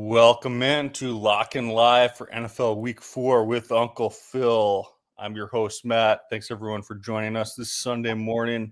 Welcome in to Lock and Live for NFL Week 4 with Uncle Phil. I'm your host, Matt. Thanks, everyone, for joining us this Sunday morning.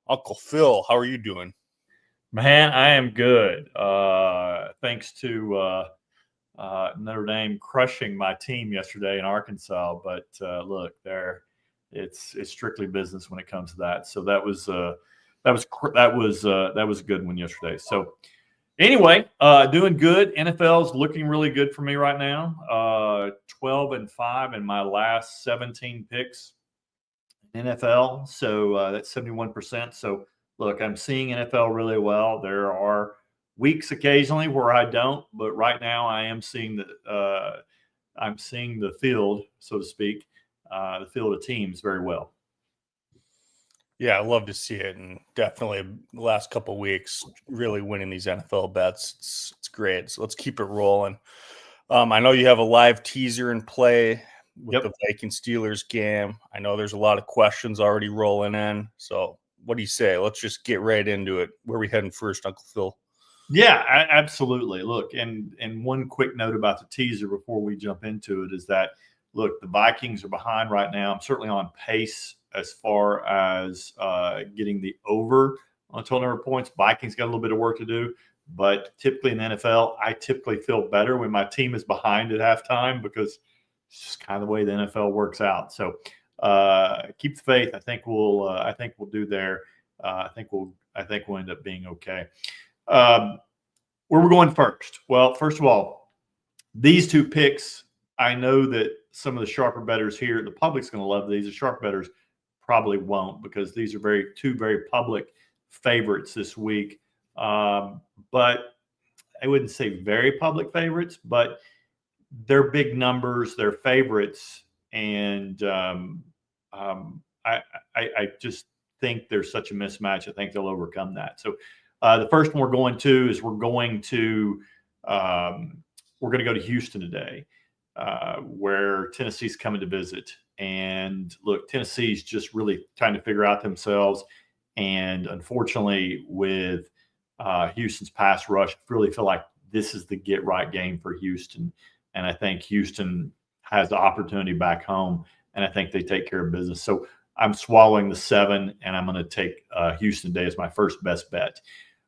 Uncle Phil, how are you doing? Man, I am good. Thanks to Notre Dame crushing my team yesterday in Arkansas. But look, it's strictly business when it comes to that. So that was a good one yesterday. So anyway, doing good. NFL's looking really good for me right now. 12-5 in my last 17 picks in NFL. So that's 71%. So look, I'm seeing NFL really well. There are weeks occasionally where I don't, but right now I am seeing the field, so to speak, the field of teams very well. Yeah, I love to see it, and definitely the last couple of weeks really winning these NFL bets. It's great. So let's keep it rolling. I know you have a live teaser in play with the Vikings-Steelers game. I know there's a lot of questions already rolling in. So what do you say? Let's just get right into it. Where are we heading first, Uncle Phil? Yeah, absolutely. Look, and one quick note about the teaser before we jump into it is that, look, the Vikings are behind right now. I'm certainly on pace as far as getting the over on total number of points. Vikings got a little bit of work to do. But typically in the NFL, I typically feel better when my team is behind at halftime because it's just kind of the way the NFL works out. So keep the faith. I think we'll do there. I think we'll end up being okay. Where we're going first? Well, first of all, these two picks, I know that some of the sharper bettors here, the public's going to love these. The sharp bettors probably won't because these are two very public favorites this week. But I wouldn't say very public favorites, but they're big numbers, they're favorites, and I just think there's such a mismatch. I think they'll overcome that. So the first one we're going to go to Houston today, where Tennessee's coming to visit. And look, Tennessee's just really trying to figure out themselves. And unfortunately, with Houston's pass rush, I really feel like this is the get right game for Houston. And I think Houston has the opportunity back home, and I think they take care of business. So I'm swallowing the 7, and I'm going to take Houston today as my first best bet.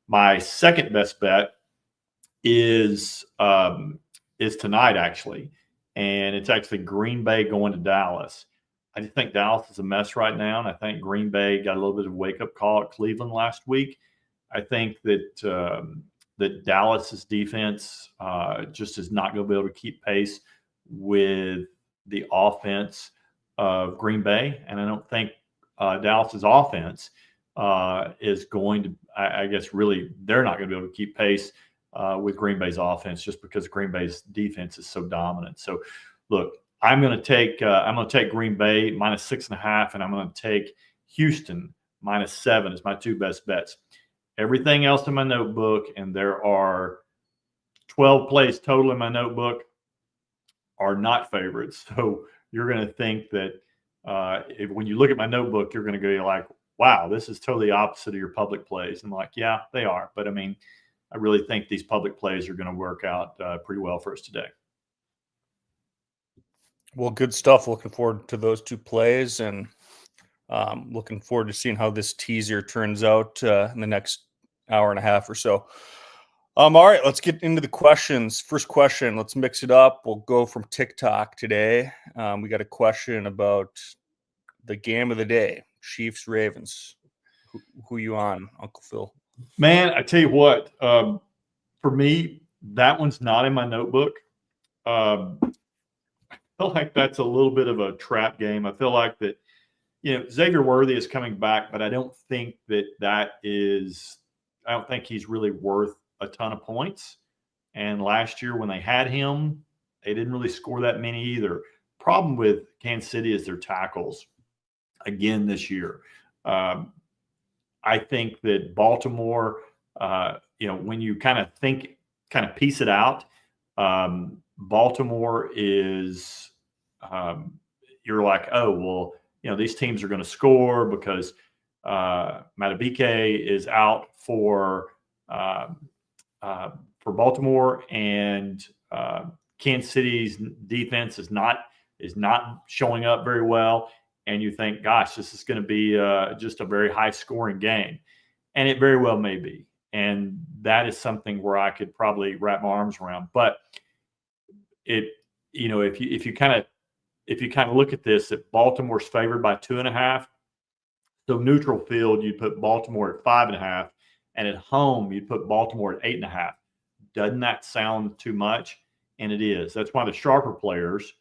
My second best bet is tonight, actually, and it's actually Green Bay going to Dallas. I just think Dallas is a mess right now, and I think Green Bay got a little bit of a wake-up call at Cleveland last week. I think that Dallas's defense just is not going to be able to keep pace with the offense of Green Bay, and I don't think Dallas's offense is going to. I guess really they're not going to be able to keep pace with Green Bay's offense just because Green Bay's defense is so dominant. So, look, I'm going to take Green Bay -6.5, and I'm going to take Houston -7 as my two best bets. Everything else in my notebook, and there are 12 plays total in my notebook, are not favorites. So you're going to think that when you look at my notebook, you're going to go like, wow, this is totally opposite of your public plays. And I'm like, yeah, they are. But I mean, I really think these public plays are going to work out pretty well for us today. Well, good stuff. Looking forward to those two plays, and looking forward to seeing how this teaser turns out in the next hour and a half or so. All right, let's get into the questions. First question, let's mix it up. We'll go from TikTok today. We got a question about the game of the day, Chiefs-Ravens. Who you on, Uncle Phil? Man, I tell you what, for me, that one's not in my notebook. I feel like that's a little bit of a trap game. I feel like that, Xavier Worthy is coming back, but I don't think I don't think he's really worth a ton of points. And last year when they had him, they didn't really score that many either. Problem with Kansas City is their tackles again this year. I think that Baltimore, when you kind of piece it out, Baltimore is, you're like, oh, well, these teams are going to score because Madubuike is out for Baltimore, and Kansas City's defense is not showing up very well, and you think, gosh, this is going to be just a very high scoring game, and it very well may be. And that is something where I could probably wrap my arms around. But if you kind of look at this, that Baltimore's favored by 2.5. So neutral field, you'd put Baltimore at 5.5, and at home, you'd put Baltimore at 8.5. Doesn't that sound too much? And it is. That's why the sharper players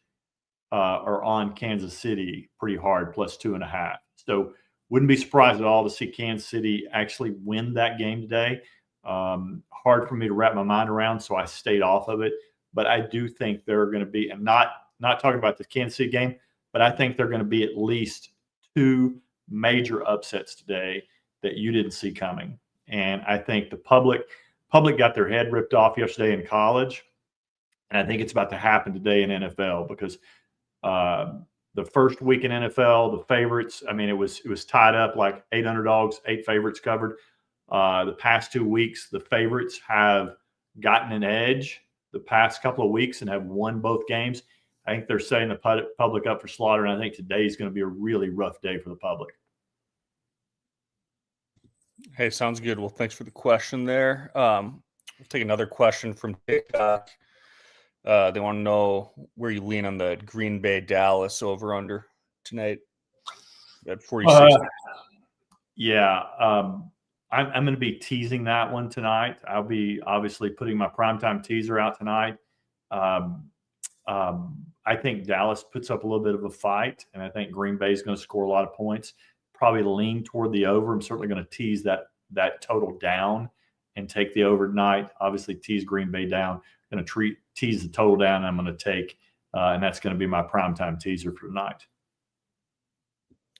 are on Kansas City pretty hard, plus 2.5. So wouldn't be surprised at all to see Kansas City actually win that game today. Hard for me to wrap my mind around, so I stayed off of it. But I do think there are going to be, and not talking about the Kansas City game, but I think there are going to be at least 2 major upsets today that you didn't see coming. And I think the public got their head ripped off yesterday in college, and I think it's about to happen today in NFL, because the first week in NFL, the favorites, I mean, it was tied up like 8 underdogs, 8 favorites covered. The past 2 weeks, the favorites have gotten an edge the past couple of weeks and have won both games. I think they're setting the public up for slaughter, and I think today is going to be a really rough day for the public. Hey, sounds good. Well, thanks for the question there. We'll take another question from TikTok. They want to know where you lean on the Green Bay Dallas over under tonight at 46. Yeah. I'm going to be teasing that one tonight. I'll be obviously putting my primetime teaser out tonight. I think Dallas puts up a little bit of a fight, and I think Green Bay is going to score a lot of points. Probably lean toward the over. I'm certainly going to tease that total down and take the over tonight. Obviously, tease Green Bay down. I'm going to tease the total down. And I'm going to take, and that's going to be my primetime teaser for tonight.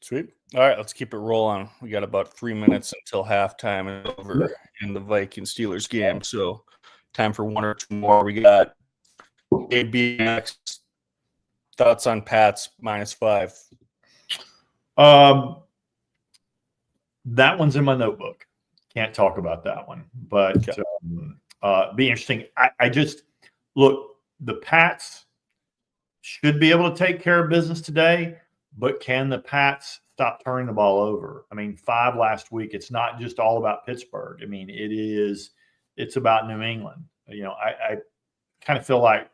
Sweet. All right, let's keep it rolling. We got about 3 minutes until halftime and over in the Vikings-Steelers game. So time for 1 or 2 more. We got AB next. Thoughts on Pats -5? That one's in my notebook. Can't talk about that one, but be interesting. I just look, the Pats should be able to take care of business today, but can the Pats stop turning the ball over? I mean, 5 last week. It's not just all about Pittsburgh. I mean, it's about New England. I kind of feel like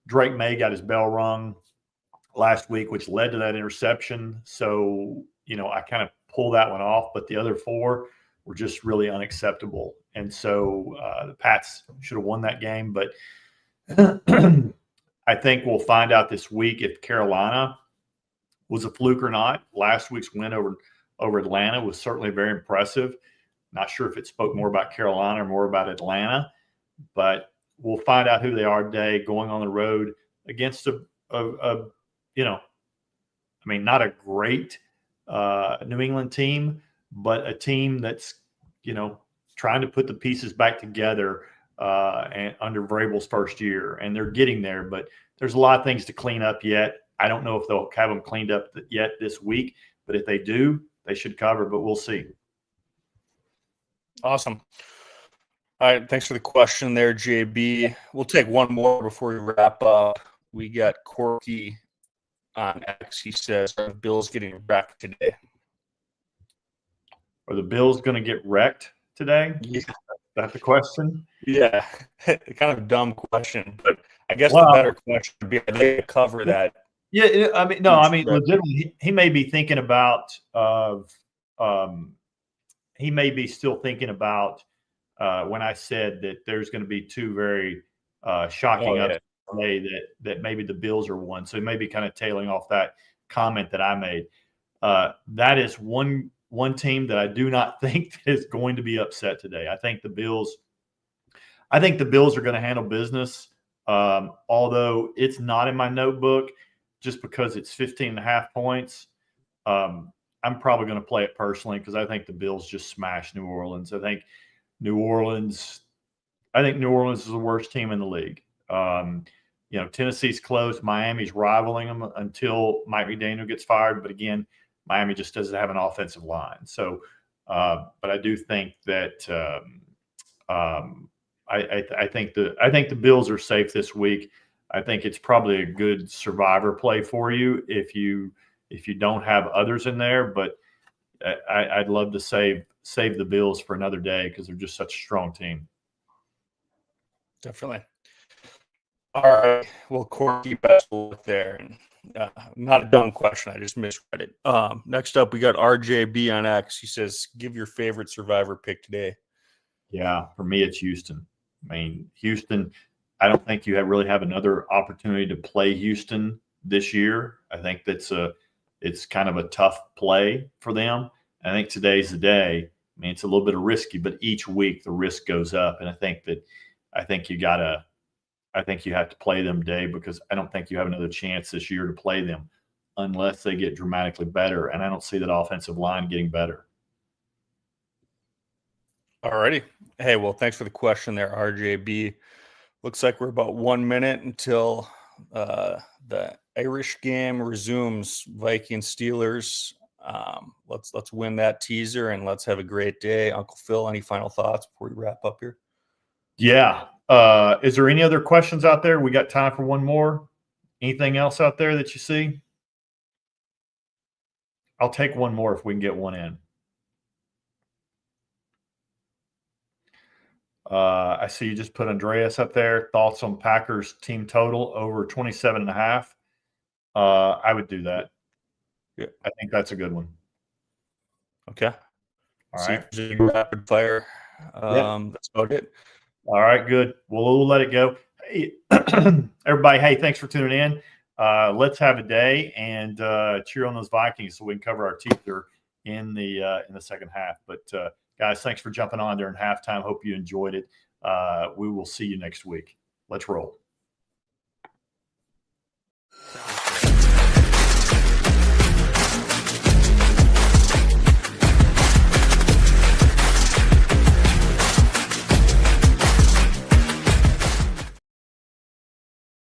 Drake May got his bell rung last week, which led to that interception. So, I kind of pulled that one off, but the other 4 were just really unacceptable. And so the Pats should have won that game. But I think we'll find out this week if Carolina was a fluke or not. Last week's win over Atlanta was certainly very impressive. Not sure if it spoke more about Carolina or more about Atlanta, but we'll find out who they are today, going on the road against not a great New England team, but a team that's, trying to put the pieces back together and under Vrabel's first year. And they're getting there, but there's a lot of things to clean up yet. I don't know if they'll have them cleaned up yet this week, but if they do, they should cover, but we'll see. Awesome. All right, thanks for the question there, JB. We'll take one more before we wrap up. We got Corky on X. He says, are the Bills getting wrecked today? Are the Bills going to get wrecked today? Yeah. That's the question? Yeah, kind of a dumb question, but I guess the better question would be, are they going to cover that? Yeah, legitimately, he may be thinking about he may be still thinking about when I said that there's going to be 2 very shocking upsets today that maybe the Bills are one. So he may be kind of tailing off that comment that I made. That is one team that I do not think is going to be upset today. I think the Bills are going to handle business, although it's not in my notebook just because it's 15.5 points. I'm probably going to play it personally because I think the Bills just smashed New Orleans. I think New Orleans is the worst team in the league. Tennessee's close. Miami's rivaling them until Mike McDaniel gets fired. But again, Miami just doesn't have an offensive line. So, but I do think that I think the Bills are safe this week. I think it's probably a good survivor play for you if you don't have others in there. But I'd love to save the Bills for another day because they're just such a strong team. Definitely. All right. Well, Corky, best of luck there. And not a dumb question. I just misread it. Next up, we got RJB on X. He says, give your favorite survivor pick today. Yeah, for me, it's Houston. I mean, Houston, I don't think you really have another opportunity to play Houston this year. I think it's kind of a tough play for them. I think today's the day. I mean, it's a little bit of risky, but each week the risk goes up. And I think you have to play them today because I don't think you have another chance this year to play them unless they get dramatically better. And I don't see that offensive line getting better. All righty. Hey, well, thanks for the question there, RJB. Looks like we're about 1 minute until the Irish game resumes. Vikings Steelers. Let's win that teaser and let's have a great day. Uncle Phil, any final thoughts before we wrap up here? Yeah. Is there any other questions out there? We got time for one more. Anything else out there that you see? I'll take one more if we can get one in. I see you just put Andreas up there. Thoughts on Packers team total over 27.5. I would do that. Yeah. I think that's a good one. Okay. All right. Rapid fire. That's about it. All right, good. We'll let it go. Hey, everybody, hey, thanks for tuning in. Let's have a day and cheer on those Vikings so we can cover our teaser in the second half. But guys, thanks for jumping on during halftime. Hope you enjoyed it. We will see you next week. Let's roll.